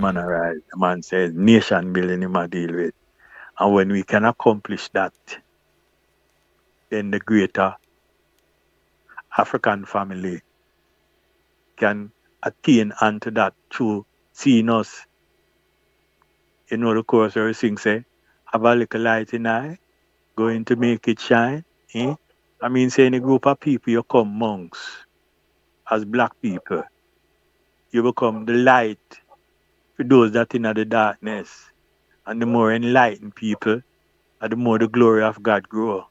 man arise. The man says, nation building him a deal with. And when we can accomplish that, then the greater African family can attain unto that through seeing us. You know the chorus where we sing say, have a little light in eye, going to make it shine. Eh? I mean, say in a group of people you come monks as black people. You become the light for those that in the darkness. And the more enlightened people, and the more the glory of God grow.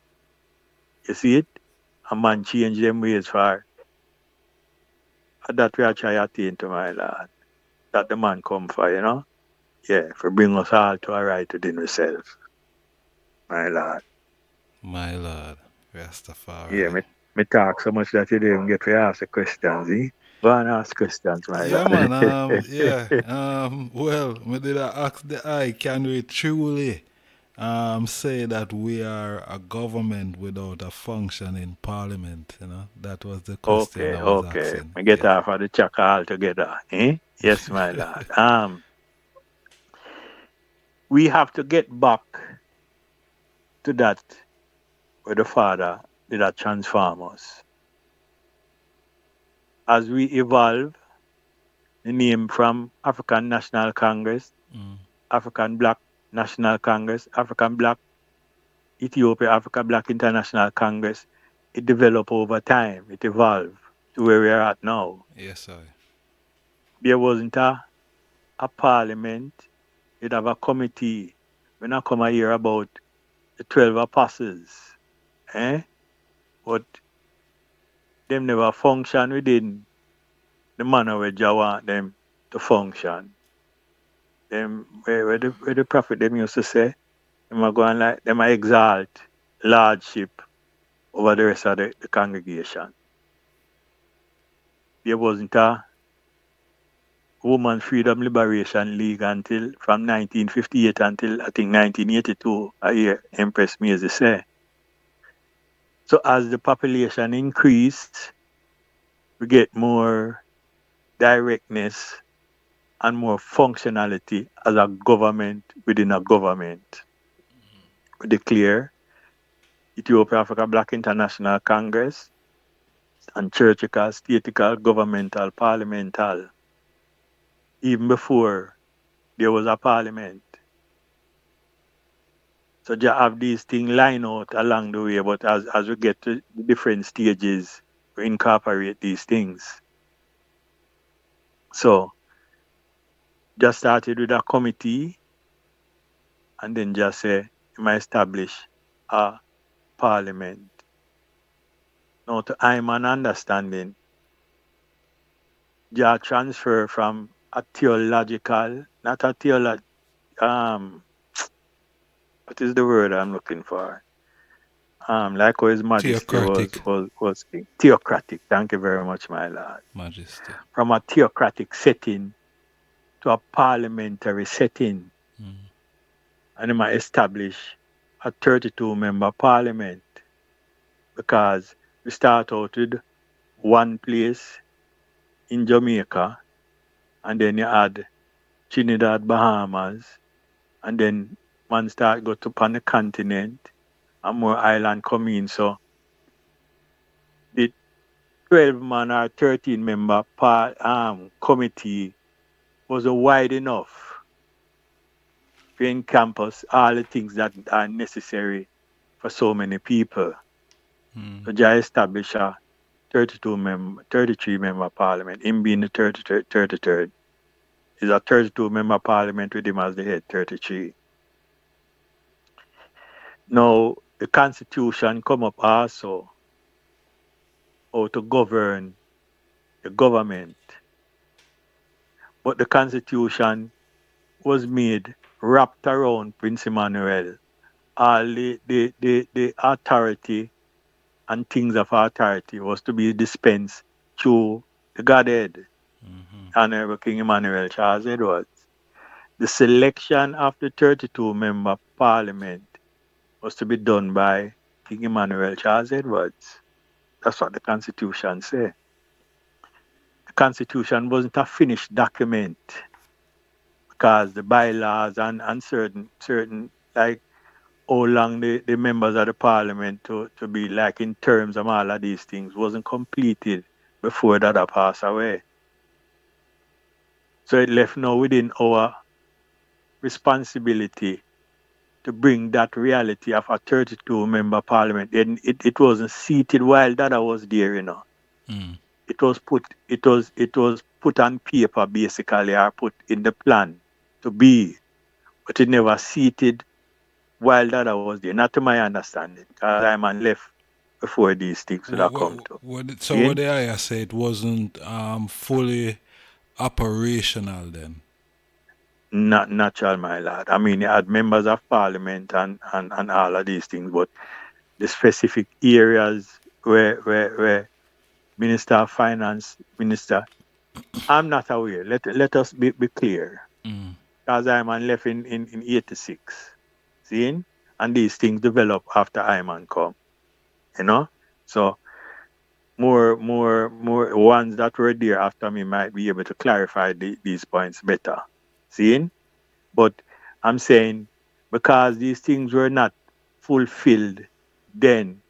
You see it? A man change them ways for that we are trying to attain to my Lord. That the man come for, you know? Yeah, for bring us all to a right within ourselves, my Lord. My Lord, Yeah, Rastafari. me talk so much that you didn't get to ask the questions, eh? Go and ask questions, my Yeah, man. Lord. Yeah. Well, me did I ask the eye, can we truly say that we are a government without a functioning parliament? You know, that was the question Okay, I was okay. asking. Me get Yeah. off of the chaka altogether, eh? Yes, my Lord. We have to get back to that where the Father did that transform us. As we evolve, the name from African National Congress, Mm. African Black National Congress, African Black Ethiopia, Africa Black International Congress, it developed over time. It evolved to where we are at now. Yes, I. There wasn't a parliament. You'd have a committee. When I come and hear about the 12 apostles, eh? But them never function within the manner where Jah want them to function. Them where the prophet them used to say, them are going like them are exalt lordship over the rest of the congregation. There wasn't a Woman Freedom Liberation League until from 1958 until I think 1982. I hear Empress Maisie say. So as the population increased, we get more directness and more functionality as a government within a government. We declare Ethiopia Africa Black International Congress and churchical, statical, governmental, parliamental. Even before there was a parliament. So you have these things line out along the way, but as we get to the different stages, we incorporate these things. So just started with a committee and then just say you might establish a parliament. Now to I'm an understanding, you transfer from a theological, not a um what is the word I'm looking for? Like how his majesty Theocratic was king. Theocratic. Thank you very much, my lord. majesty. From a theocratic setting to a parliamentary setting, Mm. and they might establish a 32-member parliament because we start out with one place in Jamaica, and then you add Trinidad, Bahamas, and then man start go to upon the continent, and more island come in. So the 12-man or 13-member committee was wide enough to encompass all the things that are necessary for so many people. Mm. So Jai established a 33-member parliament, him being the 33rd. Is a 32-member parliament with him as the head, 33. Now, the constitution come up also how to govern the government, but the constitution was made wrapped around Prince Emmanuel. All the authority and things of authority was to be dispensed through the Godhead, Mm-hmm. Honorable King Emmanuel Charles Edwards. The selection of the 32-member parliament was to be done by King Emmanuel Charles Edwards. That's what the Constitution said. The Constitution wasn't a finished document. because the bylaws and certain like how long the members of the parliament to be like in terms of all of these things wasn't completed before Dada passed away. So it left now within our responsibility to bring that reality of a 32 member parliament. And it wasn't seated while Dada was there, you know. Mm. It was put on paper basically or put in the plan to be, but it never seated while Dada was there. Not to my understanding, because I man left before these things would have come to. So See? what the I say it wasn't fully operational then. Not natural, my lad. I mean, you had members of parliament and all of these things, but the specific areas where Minister of Finance, Minister, I'm not aware. Let us be clear. Mm. Because Iman left in 86. Seeing? And these things develop after Iman come. You know? So more ones that were there after me might be able to clarify these points better. Seeing? But I'm saying because these things were not fulfilled then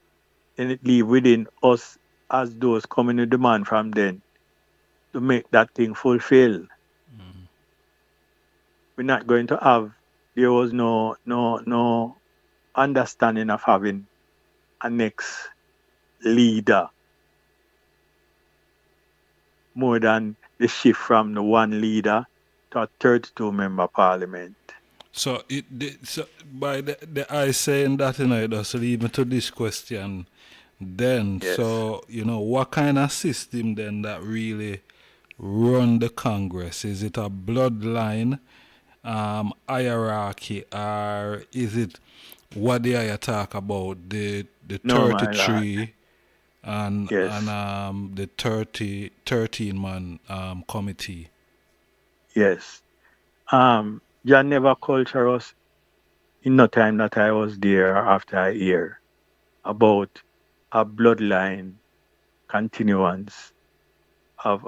it leave within us as those coming to demand from them to make that thing fulfill. We're not going to have there was no understanding of having a next leader more than the shift from the one leader to a 32 member parliament. So by the I saying that, it does lead me to this question then. Yes. So, what kind of system then that really run the Congress? Is it a bloodline hierarchy, or is it what they are talk about, the No, my lord. 33 and Yes. the 13 man committee? Yes. John never culture us in no time that I was there or after I hear about a bloodline continuance of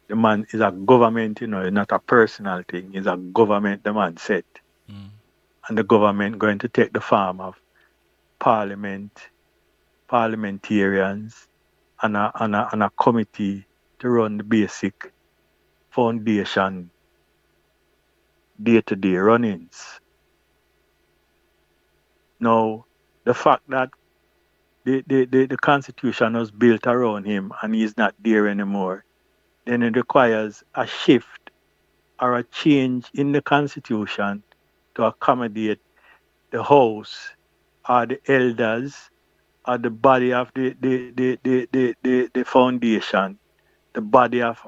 the man is a government, it's not a personal thing, it's a government the man said. Mm. And the government going to take the form of parliament, parliamentarians, and a committee to run the basic foundation day-to-day runnings. Now, the fact that the constitution was built around him and he's not there anymore, then it requires a shift or a change in the constitution to accommodate the house or the elders or the body of the foundation, the body of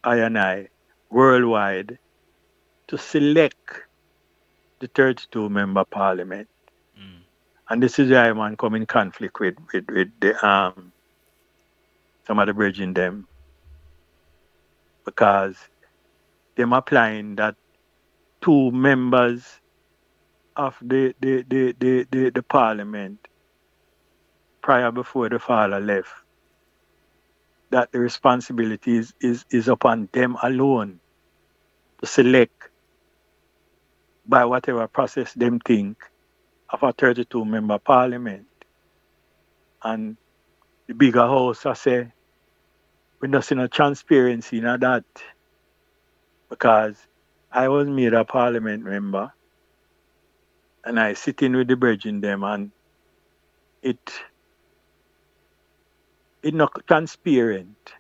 I and I worldwide to select the 32 member parliament. And this is why man come in conflict with the some of the bridging them because them applying that two members of the parliament prior before the father left, that the responsibility is upon them alone to select by whatever process them think of a 32 member parliament. And the bigger house I say, we not see no transparency in that because I was made a parliament member and I sit in with the bridging them and it it not transparent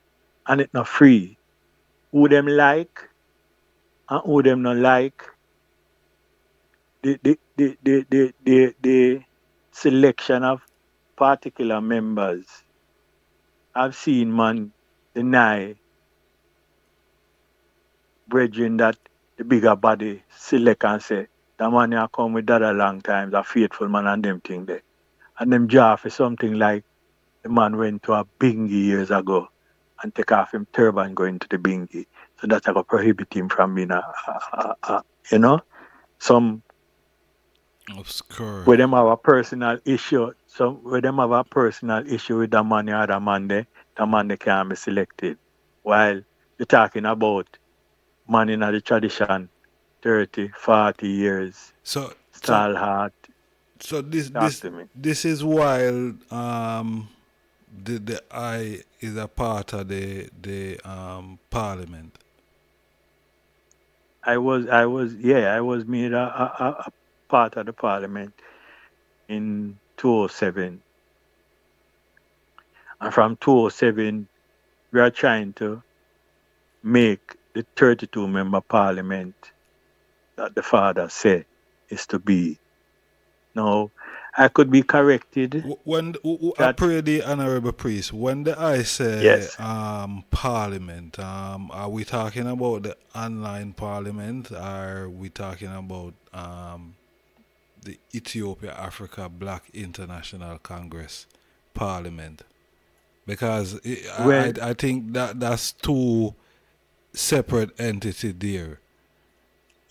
and it not free. Who them like and who them not like, the selection of particular members. I've seen man deny brethren that the bigger body select and say, the man here come with that a long time, a faithful man and them thing there. And them draw for something like the man went to a bingy years ago and take off him turban going to the bingy. So that's going to prohibit him from being some Obscure. where them have a personal issue. Some where them have a personal issue with the man or the man they can't be selected. While you're talking about man in the tradition 30, 40 years. So so Stalhart, so this talk this to me. this is while the I is a part of the parliament. I was made a part of the parliament in 2007. And from 2007, we are trying to make the 32 member parliament that the father said is to be. Now, I could be corrected I that, pray the honorable priest. When the I say yes, parliament, are we talking about the online parliament? Or are we talking about the Ethiopia Africa Black International Congress Parliament? Because well, I think that's two separate entity there.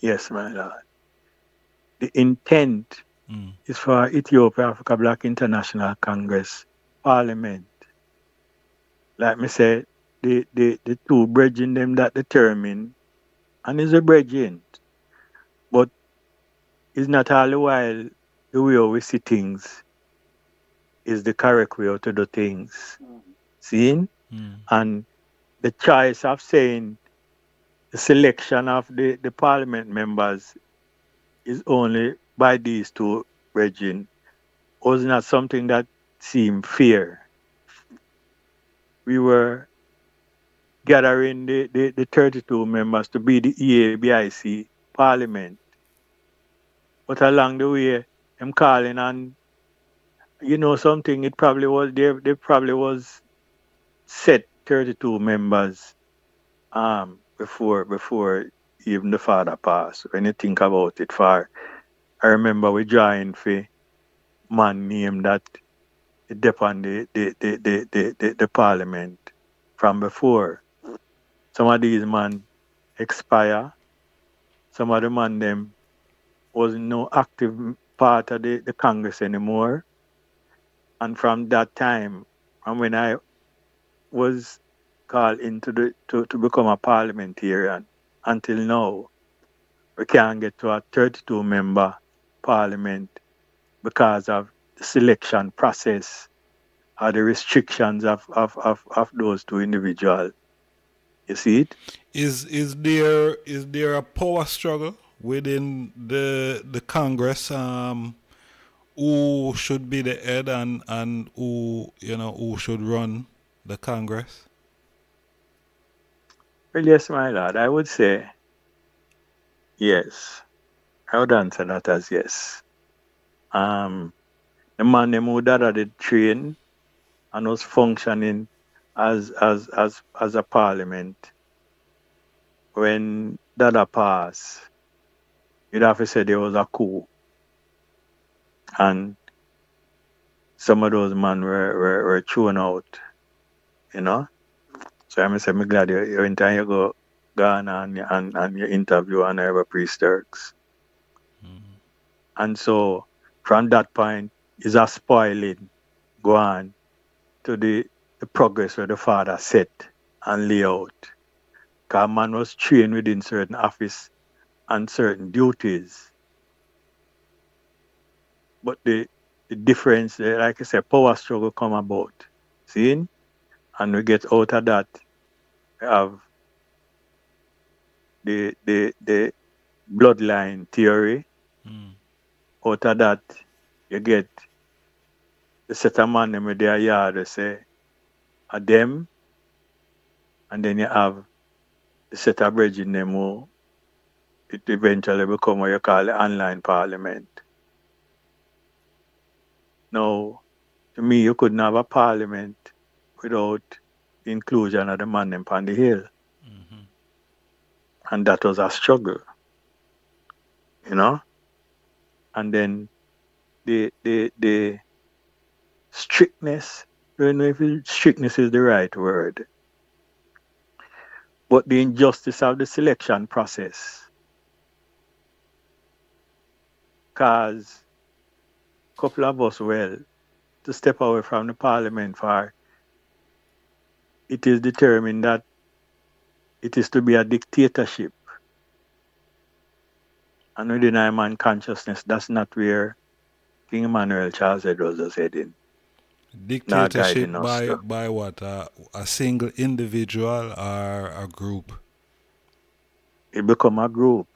yes, my lord. The intent Mm. is for Ethiopia Africa Black International Congress Parliament. Like me say, the two bridging them that determine, and is a bridging, but it's not all the while the way we see things is the correct way to do things. Seeing? Mm. And the choice of saying the selection of the parliament members is only by these two bridging was not something that seemed fair. We were gathering the 32 members to be the E.A.B.I.C parliament. But along the way, I'm calling and something, it probably was they probably was set 32 members before even the father passed. When you think about it far, I remember we joined for man name that dep on the parliament from before. Some of these man expire, some of the man them was no active part of the Congress anymore. And from that time, and when I was called into to become a parliamentarian, until now, we can't get to a 32 member parliament because of the selection process or the restrictions of those two individuals. You see it? Is there a power struggle within the Congress? Who should be the head and who should run the Congress? Well, yes, my lord. I would say yes. I would answer that as yes. Um, the man them who that did train and was functioning as a parliament when Dada passed, you'd have to say there was a coup and some of those men were thrown out, you know. So I'm say me glad you in time you go on and you interview Honorable Priest Turks. And so from that point is a spoiling go on to the progress where the father set and lay out. Because man was trained within certain office and certain duties. But the difference, like I said, power struggle come about. Seeing? And we get out of that, we have the bloodline theory. Mm. Out of that, you get the set of man them with their yard, they say, a them, and then you have the set of bridging them who it eventually become what you call the online parliament. Now, to me, you couldn't have a parliament without the inclusion of the man them on the hill. Hmm. And that was a struggle, you know? And then the strictness, I don't know if strictness is the right word, but the injustice of the selection process caused a couple of us, well, to step away from the parliament for it is determined that it is to be a dictatorship. And within our man consciousness, that's not where King Emmanuel Charles Edwards was heading, not Dictatorship guiding us to. by what? A single individual or a group? It become a group.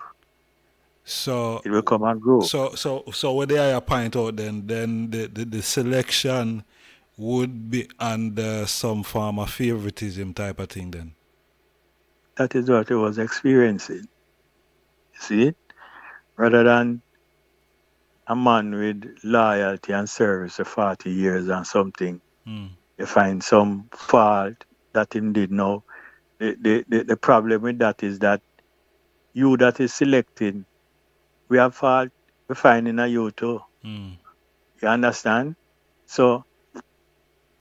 So It become a group. so what they are point out then the selection would be under some form of favoritism type of thing then. That is what he was experiencing. You see? Rather than a man with loyalty and service for 40 years and something, Mm, you find some fault that him did know. The problem with that is that you that is selecting, we have fault we find in a you too. mm. You understand? So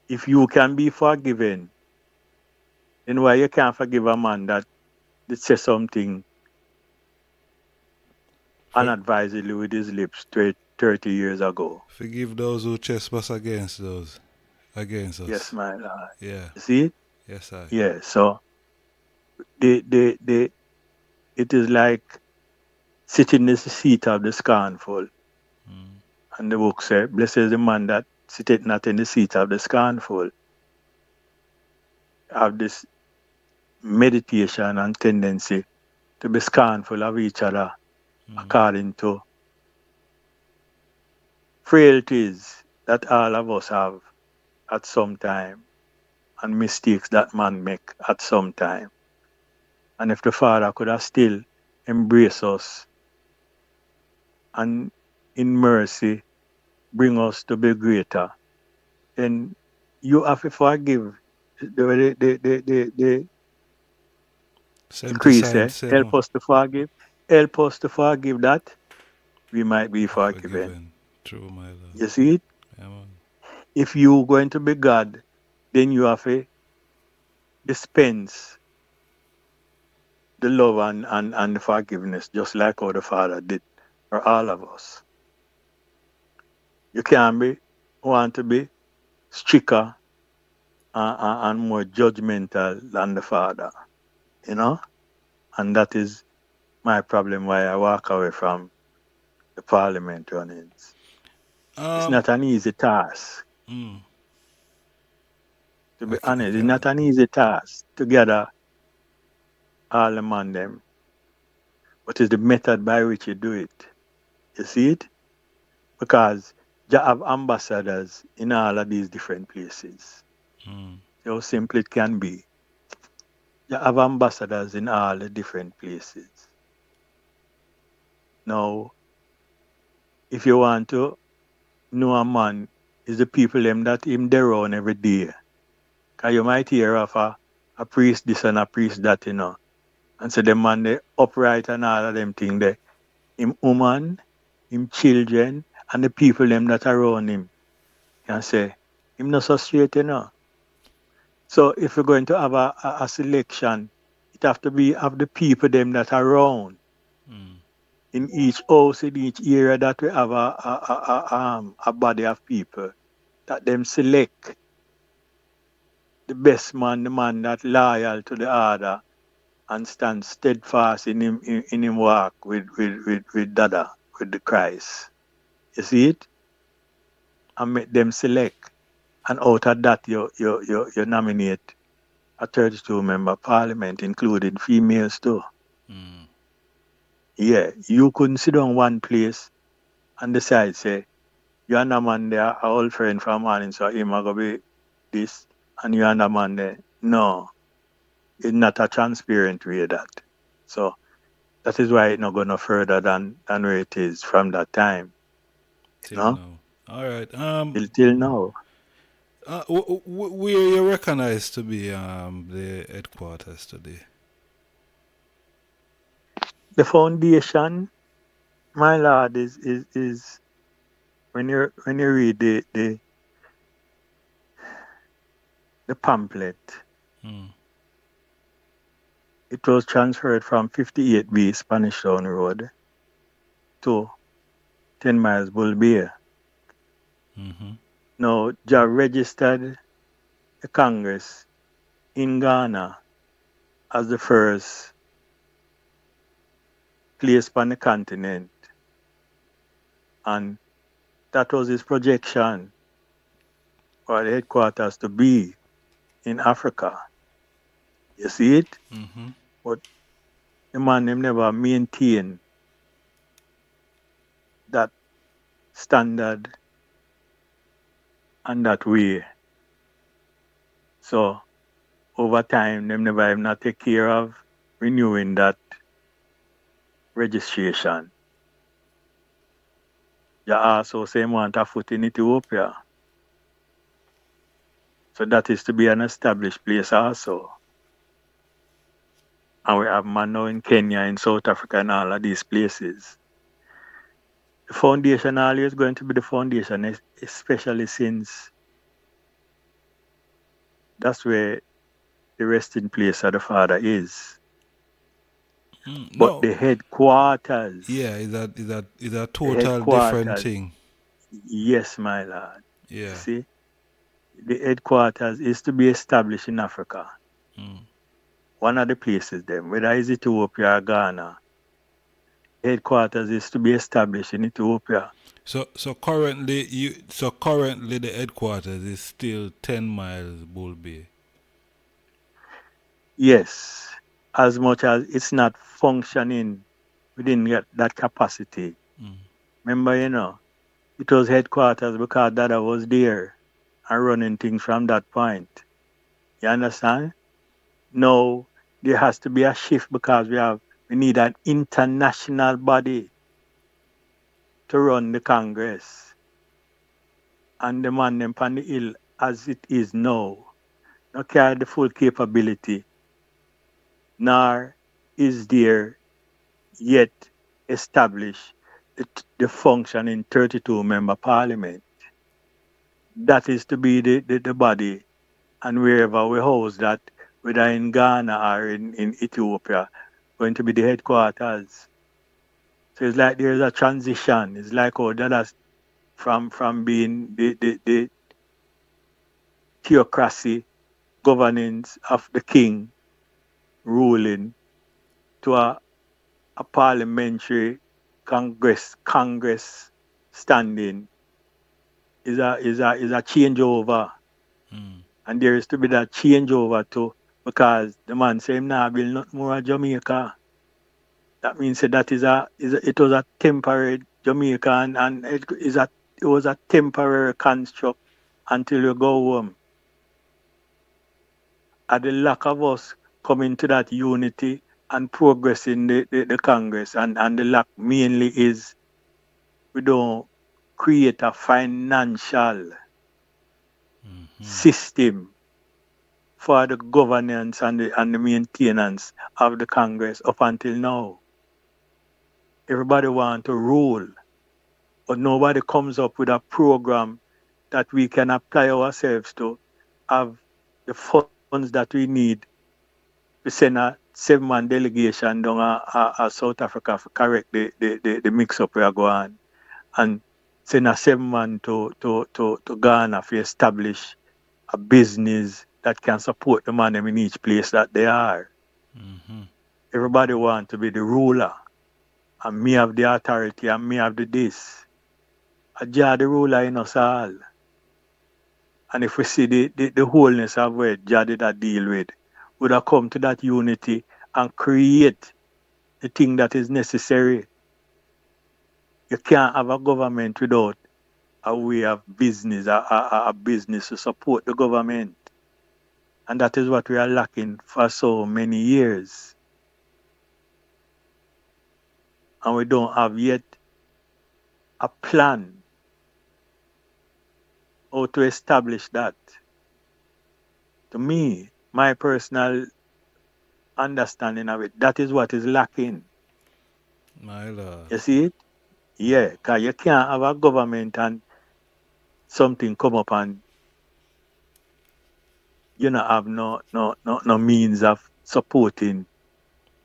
if you can be forgiven, then why you can't forgive a man that says something For, unadvisedly with his lips 30 years ago? forgive those who trespass against Yes, us. my Lord. Yeah. You see? Yes, I. Yeah. So the it is like sitting in the seat of the scornful. Mm, And the book says, blessed is the man that sitteth not in the seat of the scornful. Have this meditation and tendency to be scornful of each other mm, according to frailties that all of us have at some time and mistakes that man make at some time. And if the Father could have still embraced us and in mercy bring us to be greater, then you have to forgive. The 70 crease, signs help 7 us to forgive. Help us to forgive that we might be forgiven. forgiven. True, my love. You see it? Yeah, man. If you're going to be God, then you have to dispense the love and the forgiveness, just like how the Father did for all of us. You can't be want to be stricter and more judgmental than the Father, you know? And that is my problem why I walk away from the parliament runnings. It's Um, not an easy task, mm, to be I honest. It's can. not an easy task to gather all the man them, but it's the method by which you do it. You see it? Because you have ambassadors in all of these different places. Mm, See how simple it can be. You have ambassadors in all the different places. Now, if you want to know a man, is the people them that him there on every day. Cause you might hear of a priest this and a priest that, And so the man they upright and all of them thing there. Him woman, him children, and the people them that around him. Can say, him not so straight. So if you're going to have a selection, it have to be of the people them that are around mm, in each house, in each area that we have a body of people that them select the best man, the man that loyal to the other and stand steadfast in him walk with Dada, with the Christ. You see it? And make them select. And out of that you nominate a 32 member parliament, including females too. mm. Yeah, you couldn't sit on one place and decide, say, you and a man there, a old friend from morning, so him a go be this, and you and a man there. No, it's not a transparent way that. So that is why it's not going no further than where it is from that time, you Till know, now. All right. till now. Where you recognize to be the headquarters today? The foundation, my lord, is when you read the pamphlet, Mm, it was transferred from 58B Spanish Town Road to 10 miles Bull Bay. mm-hmm, Now, Jah registered the Congress in Ghana as the first placed on the continent. And that was his projection for the headquarters to be in Africa. You see it? Mm-hmm. But the man them never maintained that standard and that way. So over time, them never even not take care of renewing that registration. You also say want a foot in Ethiopia. So that is to be an established place also. And we have man now in Kenya, in South Africa, and all of these places. The foundation always going to be the foundation, especially since that's where the resting place of the father is. But No. the headquarters, Yeah, is a the total different headquarters, thing. yes, my lord. You Yeah. see, the headquarters is to be established in Africa. Mm. One of the places, them, whether it's Ethiopia or Ghana, headquarters is to be established in Ethiopia. So currently the headquarters is still 10 miles Bull Bay. Yes, as much as it's not functioning within that capacity. Mm. Remember, it was headquarters because Dada was there and running things from that point. You understand? Now there has to be a shift because we need an international body to run the Congress. And the man them on the hill as it is now, not carry the full capability, nor is there yet established the functioning 32 member parliament. That is to be the body, and wherever we house that, whether in Ghana or in Ethiopia, going to be the headquarters. So it's like there's a transition. It's like that has from being the theocracy governance of the king ruling to a parliamentary Congress standing is a changeover. Mm. And there is to be that changeover too, because the man say him nah build nothing more at Jamaica. That means that it was a temporary Jamaica, and it was a temporary construct until you go home. And the lack of us coming to that unity and progressing the Congress, and the lack mainly is we don't create a financial Mm-hmm. system for the governance and the maintenance of the Congress up until now. Everybody want to rule, but nobody comes up with a program that we can apply ourselves to have the funds that we need to send a 7-man delegation down a South Africa to correct the mix up we are going, and send a 7-man to Ghana to establish a business that can support the man in each place that they are. Mm-hmm. Everybody want to be the ruler, and me have the authority, and me have the this. I Jah the ruler in us all. And if we see the wholeness of where Jah did that deal with, would have come to that unity and create the thing that is necessary. You can't have a government without a way of business, a business to support the government. And that is what we are lacking for so many years. And we don't have yet a plan how to establish that. To me, my personal understanding of it, that is what is lacking. My lord. You see it? Yeah, because you can't have a government and something come up and you not have no means of supporting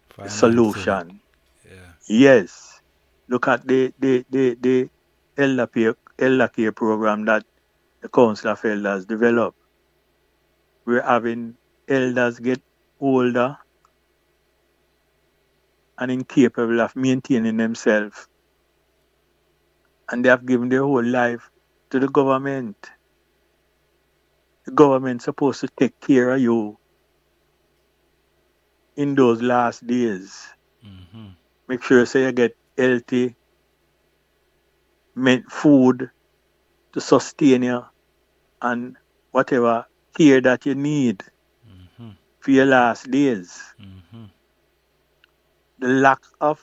the Financing it. solution. Yeah. Yes. Look at the elder care program that the Council of Elders developed. We're having elders get older and incapable of maintaining themselves, and they have given their whole life to the government. The government's supposed to take care of you in those last days. Mm-hmm. Make sure so you get healthy food to sustain you and whatever care that you need Mm-hmm. for your last days. Mm-hmm. The lack of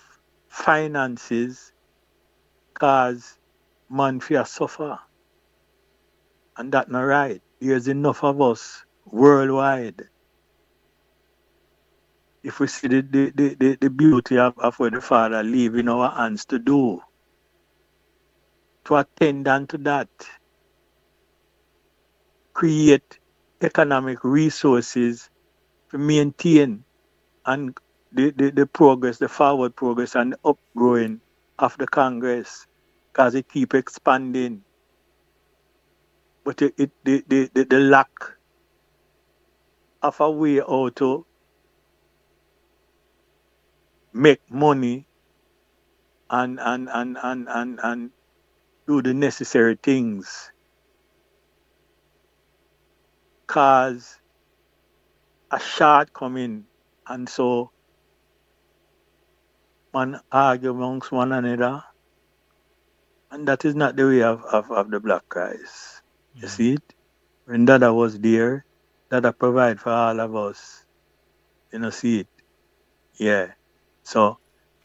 finances cause man fear suffer. And that's not right. There's enough of us worldwide. If we see the beauty of what the Father leave in our hands to do, to attend unto that, create economic resources to maintain and the progress, the forward progress and the upgrowing of the Congress, because it keep expanding. But the lack of a way how to make money and do the necessary things cause a shortcoming. And so man argue amongst one another. And that is not the way of the black guys. You see it? When Dada was there, Dada provide for all of us. You know, see it? Yeah. So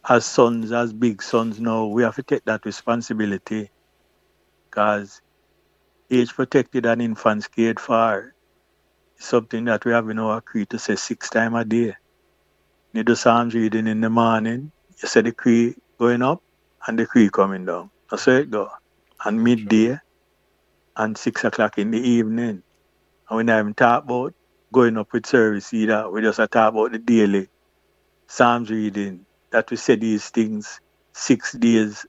as sons, as big sons now, we have to take that responsibility because age protected and infants cared for is something that we have in our creed to say 6 times a day. You do Psalms reading in the morning, you say the creed going up and the creed coming down. That's how it go. And Gotcha. midday and 6 o'clock in the evening. And we not even talk about going up with service either. We just talk about the daily Psalms reading that we say these things 6 days,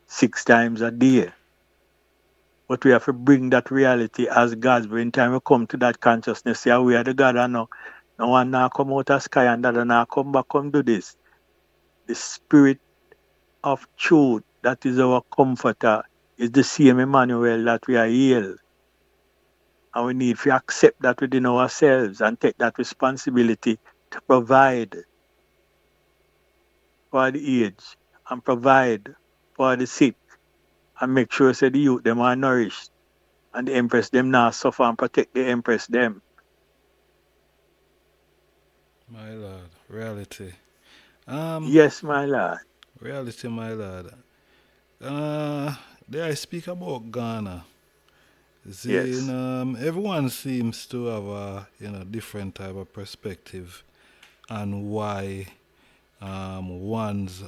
6 times a day. But we have to bring that reality as God's when time we come to that consciousness, yeah, we are the God and no one now come out of sky and that now come back come do this. The spirit of truth that is our comforter is the same Emmanuel that we are healed. And we need to accept that within ourselves and take that responsibility to provide for the aged and provide for the sick and make sure say the youth them are nourished and the empress them not suffer and protect the empress them. My lord. Reality. Um, Yes, my lord. reality, my lord. Uh, there I speak about Ghana. Seeing, Yes. everyone seems to have a different type of perspective on why one's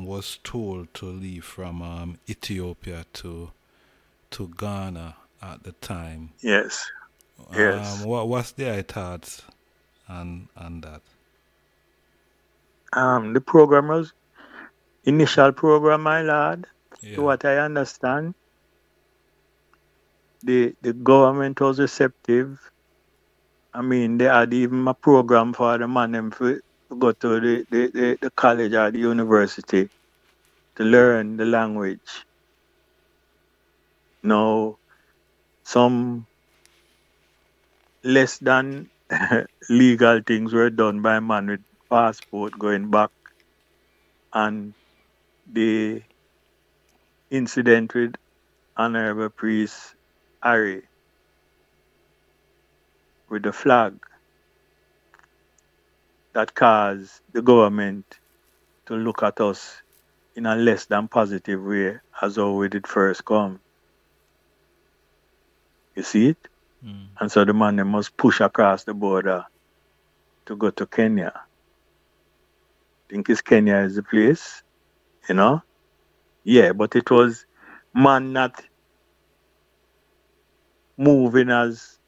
was told to leave from Ethiopia to Ghana at the time. Yes. Yes. What's their thoughts on that? The programmers initial program, my lord, to Yeah. what I understand, the government was receptive. I mean, they had even a program for the man them to go to the college or the university to learn the language. Now, some less than legal things were done by a man with passport going back, and the incident with Honorable Priest Harry with the flag that caused the government to look at us in a less than positive way as how we did first come. You see it? Mm. And so the man they must push across the border to go to Kenya. Think is Kenya is the place, you know? Yeah, but it was man not moving as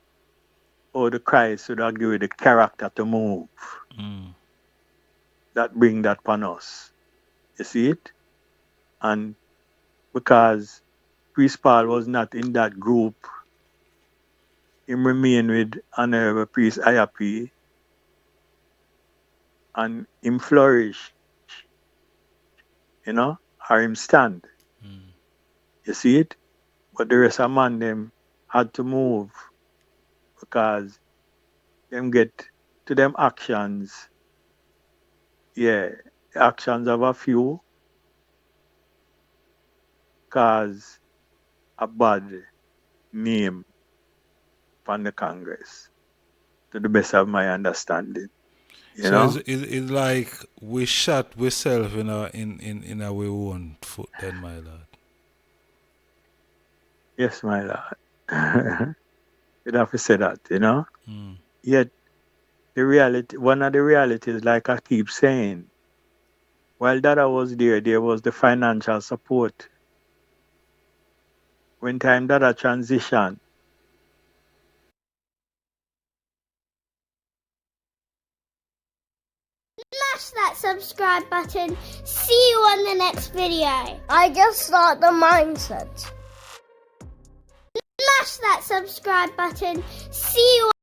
how the Christ would have given the character to move Mm. that bring that upon us. You see it? And because Priest Paul was not in that group, him remain with Honorable Priest IjahStars and him flourish. or him stand. You see it? But the rest of man them had to move because them get to them actions. Yeah, the actions of a few cause a bad name from the Congress, to the best of my understanding. So it's like we shot ourselves in our own foot then, my lord. Yes, my lord. You'd have to say that, Yet the reality, one of the realities, like I keep saying, while Dada was there was the financial support. When time Dada transition, smash that subscribe button. See you on the next video. I just start the mindset. Smash that subscribe button. See you